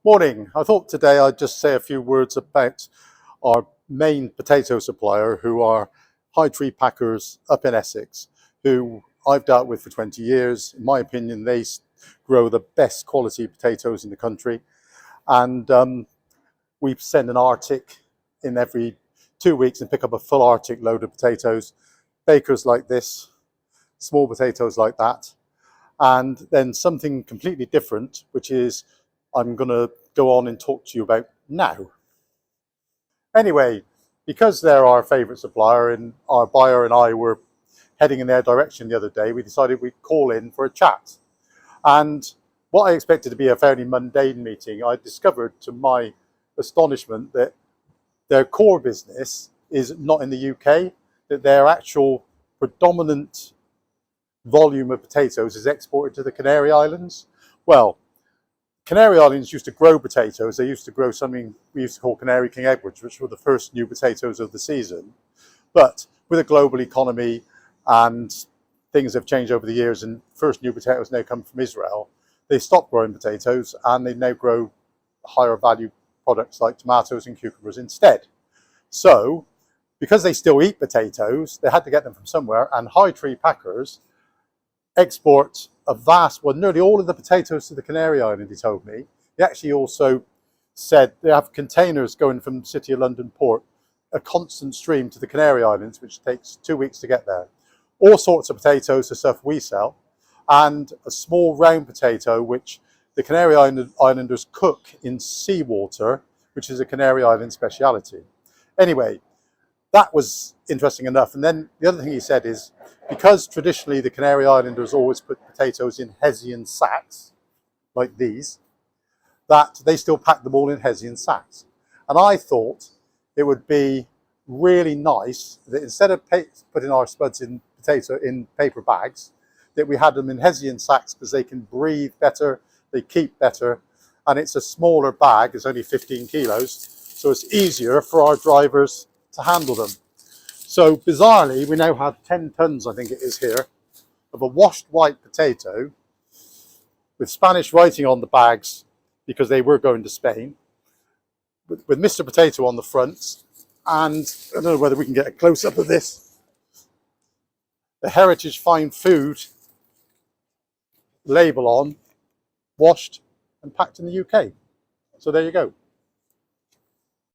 Morning. I thought today I'd just say a few words about our main potato supplier, who are High Tree Packers up in Essex, who I've dealt with for 20 years. In my opinion, they grow the best quality potatoes in the country. And we send an Arctic in every 2 weeks and pick up a full Arctic load of potatoes, bakers like this, small potatoes like that, and then something completely different, which is I'm going to go on and talk to you about now. Anyway, because they're our favourite supplier and our buyer and I were heading in their direction the other day, we decided we'd call in for a chat. And what I expected to be a fairly mundane meeting, I discovered to my astonishment that their core business is not in the UK, that their actual predominant volume of potatoes is exported to the Canary Islands. Well, Canary Islands used to grow potatoes. They used to grow something we used to call Canary King Edwards, which were the first new potatoes of the season. But with a global economy and things have changed over the years, and first new potatoes now come from Israel, they stopped growing potatoes and they now grow higher value products like tomatoes and cucumbers instead. So because they still eat potatoes, they had to get them from somewhere, and High Tree Packers export a vast, well, nearly all of the potatoes to the Canary Islands, he told me. He actually also said they have containers going from the City of London port, a constant stream to the Canary Islands, which takes 2 weeks to get there. All sorts of potatoes, the stuff we sell, and a small round potato, which the Canary Islanders cook in seawater, which is a Canary Island speciality. Anyway, that was interesting enough. And then the other thing he said is, because traditionally the Canary Islanders always put potatoes in hessian sacks, like these, that they still pack them all in hessian sacks. And I thought it would be really nice that instead of putting our spuds in paper bags, that we had them in hessian sacks, because they can breathe better, they keep better, and it's a smaller bag, it's only 15 kilos, so it's easier for our drivers to handle them. So bizarrely, we now have 10 tons, I think it is here, of a washed white potato with Spanish writing on the bags because they were going to Spain, with Mr. Potato on the front, and I don't know whether we can get a close-up of this, the Heritage Fine Food label on, washed and packed in the UK. So there you go.